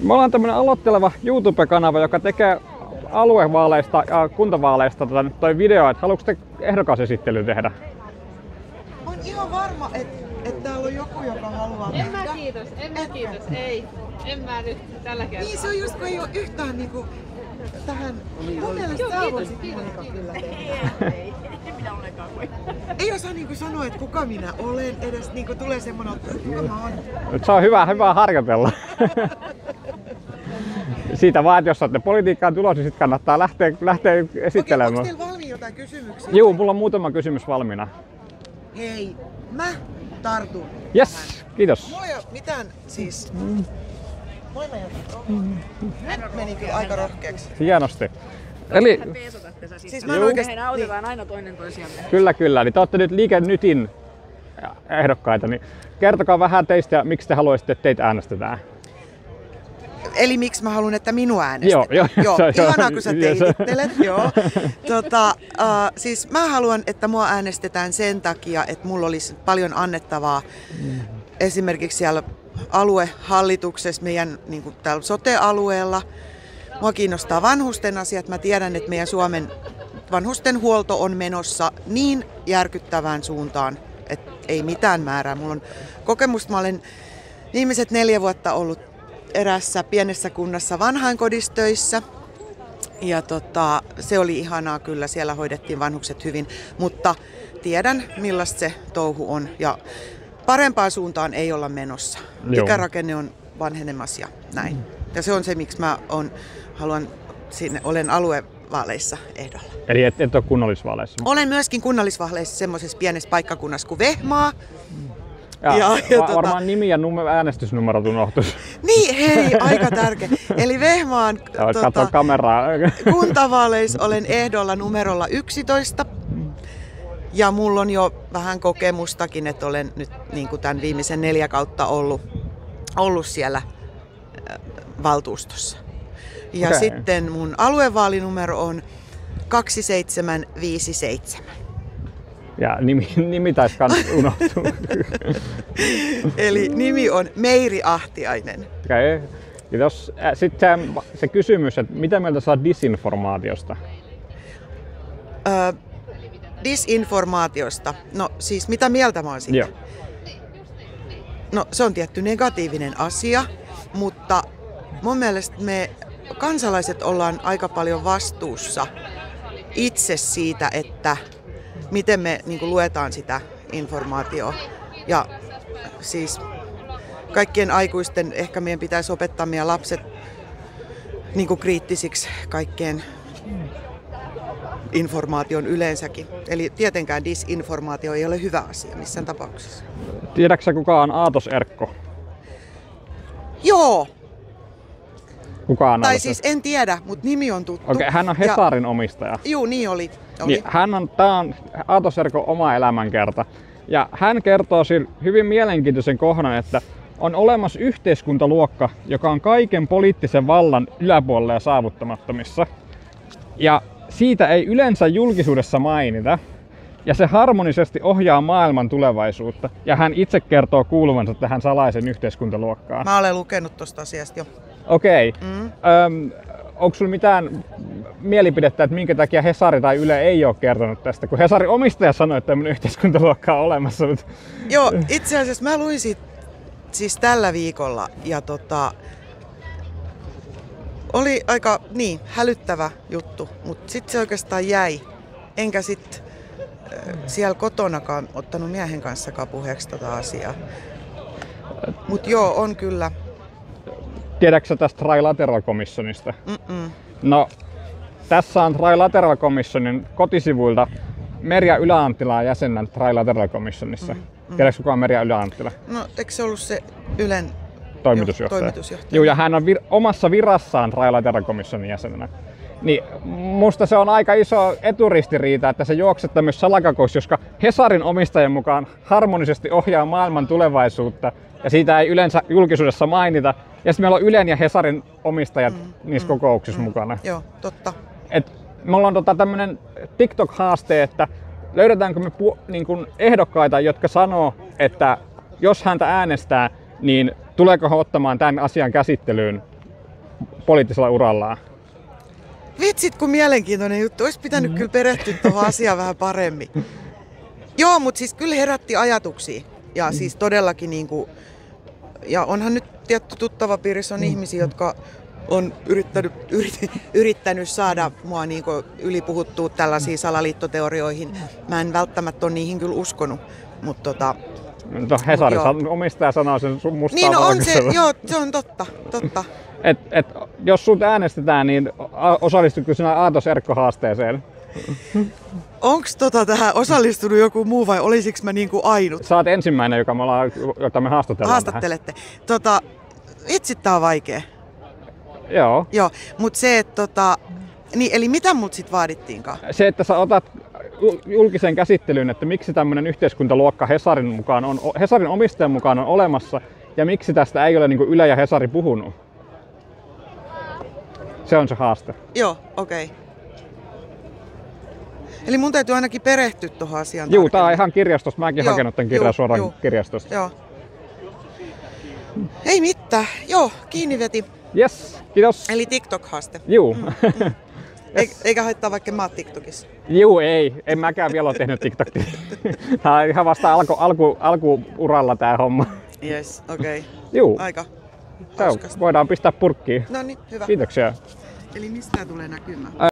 Me ollaan tämmönen aloitteleva YouTube-kanava, joka tekee aluevaaleista ja kuntavaaleista toi video, että haluatko te ehdokasesittelyä tehdä? On ihan varma, että täällä on joku, joka haluaa En mä kiitos, ei. En mä nyt tällä kertaa. Niin se on just, kun ei ole yhtään niinku tähän... Mun mielestä sä voisit Monika kyllä tehdä. Ei minä olekaan voi. Ei osaa niinku sanoa, että kuka minä olen, edes niinku tulee semmonen, että kuka mä oon. Se on hyvä harjoitella. Siitä vaan, että jos olette politiikkaan tulossa, niin sit kannattaa lähteä esittelemään. Onko teillä valmiin jotain kysymyksiä? Juu, mulla on muutama kysymys valmiina. Hei, mä tartun. Yes, kiitos. Mulla ei oo mitään siis... Nyt meni kyllä aika rohkeaksi. Hienosti. Eli Siis mä en oikeesti... Mehän autetaan aina toinen toisiamme. kyllä, niin te olette nyt Liike Nytin ehdokkaita, niin kertokaa vähän teistä ja miksi te haluaisitte, että teitä äänestetään. Eli miksi mä haluan, että minua äänestetään? Joo, ihanaa kun sä teitittelet. Joo. Siis mä haluan, että mua äänestetään sen takia, että mulla olisi paljon annettavaa esimerkiksi siellä aluehallituksessa, meidän niin kuin täällä sote-alueella. Mua kiinnostaa vanhusten asiat. Mä tiedän, että meidän Suomen vanhustenhuolto on menossa niin järkyttävään suuntaan, että ei mitään määrää. Mulla on kokemusta. Mä olen viimeiset 4 vuotta ollut eräässä pienessä kunnassa vanhainkodistöissä. Ja se oli ihanaa kyllä, siellä hoidettiin vanhukset hyvin, mutta tiedän millaista se touhu on ja parempaan suuntaan ei olla menossa. Joo. Ikärakenne on vanhenemassa ja näin. Ja se on se, miksi mä olen aluevaaleissa ehdolla. Eli et ole kunnallisvaaleissa? Olen myöskin kunnallisvaaleissa semmoisessa pienessä paikkakunnassa kuin Vehmaa. Varmaan nimi ja äänestysnumerot unohtuisi. Niin, hei, aika tärkeä. Eli Vehmaan kuntavaaleissa olen ehdolla numerolla 11. Ja mulla on jo vähän kokemustakin, että olen nyt niin kuin tämän viimeisen 4 kautta ollut siellä valtuustossa. Ja sitten mun aluevaalinumero on 2757. Ja nimi taisi unohtua. Eli nimi on Meiri Ahtiainen. Okay. Sitten se kysymys, että mitä mieltä saa disinformaatiosta? Disinformaatiosta? No siis mitä mieltä mä oon siitä? Joo. No se on tietty negatiivinen asia, mutta mun mielestä me kansalaiset ollaan aika paljon vastuussa itse siitä, että miten me niin kuin luetaan sitä informaatiota. Ja siis kaikkien aikuisten ehkä meidän pitäisi opettaa meidän lapset niin kuin kriittisiksi kaikkeen informaation yleensäkin. Eli tietenkään disinformaatio ei ole hyvä asia missään tapauksessa. Tiedätkö kuka on Aatos Erkko? Joo! Kuka on Tai siis en tiedä, mutta nimi on tuttu. Okei, hän on Hesarin omistaja. Juu, niin oli. Niin, tää on Aatos Erkon oma elämänkerta. Ja hän kertoo hyvin mielenkiintoisen kohdan, että on olemassa yhteiskuntaluokka, joka on kaiken poliittisen vallan yläpuolella ja saavuttamattomissa. Ja siitä ei yleensä julkisuudessa mainita. Ja se harmonisesti ohjaa maailman tulevaisuutta. Ja hän itse kertoo kuuluvansa tähän salaisen yhteiskuntaluokkaan. Mä olen lukenut tosta asiasta jo. Okei. Onko sulla mitään mielipidettä, että minkä takia Hesari tai Yle ei ole kertonut tästä? Kun Hesarin omistaja sanoi, että tämmöinen yhteiskuntaluokka on olemassa. Mutta... Joo, itse asiassa mä luin siitä siis tällä viikolla. Ja oli aika hälyttävä juttu, mutta sitten se oikeastaan jäi. Enkä sitten siellä kotonakaan ottanut miehen kanssakaan puheeksi tota asiaa. Mutta joo, on kyllä. Tiedätkö tästä Trilateral Commissionista? No, tässä on Trilateral Commissionin kotisivuilta Merja Ylä-Anttila jäsenä Trilateral Commissionissa. Tiedätkö kuka on Merja Ylä-Anttila? No, eikö se ollut se Ylen toimitusjohtaja? Joo, ja hän on omassa virassaan Trilateral Commissionin jäsenenä. Niin musta se on aika iso eturistiriita, että se juokset tämmöisessä salakakouksessa, koska Hesarin omistajien mukaan harmonisesti ohjaa maailman tulevaisuutta ja siitä ei yleensä julkisuudessa mainita. Ja sitten meillä on Ylen ja Hesarin omistajat niissä kokouksissa mukana. Joo, totta. Me ollaan tämmönen TikTok-haaste, että löydetäänkö me niin kun ehdokkaita, jotka sanoo, että jos häntä äänestää, niin tuleeko he ottamaan tämän asian käsittelyyn poliittisella urallaan? Vitsit, kun mielenkiintoinen juttu. Olisi pitänyt kyllä perehtyä tuohon asiaan vähän paremmin. Joo, mutta siis kyllä herätti ajatuksia. Ja siis todellakin niinku... Ja onhan nyt tietty tuttava piirissä on ihmisiä, jotka on yrittänyt saada mua niinku ylipuhuttua tällaisiin salaliittoteorioihin. Mä en välttämättä ole niihin kyllä uskonut, mutta Hesari omistaja sanoo sen mustaa niin no on se, valkoisella. joo, se on totta. Jos sut äänestetään, niin osallistutko sinä Aatos Erkko-haasteeseen? Onks tähän osallistunut joku muu vai olisiko mä niinku ainut? Sä oot ensimmäinen, jota me haastatellaan Haastattelette. Itse tää on vaikea. tähän. Joo. Joo, mut se, että niin, eli mitä mut sit vaadittiinkaan? Se, että sä otat julkiseen käsittelyyn, että miksi tämmöinen yhteiskuntaluokka Hesarin omistajan mukaan on olemassa ja miksi tästä ei ole niin kuin Yle ja Hesari puhunut. Se on se haaste. Joo, okei. Okay. Eli mun täytyy ainakin perehtyä tuohon asiaan. Juu, tää on ihan kirjastosta. Mäkin Joo, hakenut tämän kirjan suoraan kirjastosta. Joo. Ei mitään. Joo, kiinni veti. Yes, kiitos. Eli TikTok-haaste. Juu. Eikä haittaa vaikka mä oon TikTokissa. Juu, ei. En mäkään vielä ole tehnyt TikTokia. Tää on ihan vasta alkuuralla tää homma. Yes, okei. Okay. Juu. Aika. Voidaan pistää purkkiin. No niin, hyvä. Kiitoksia. Eli mistä tulee näkymään?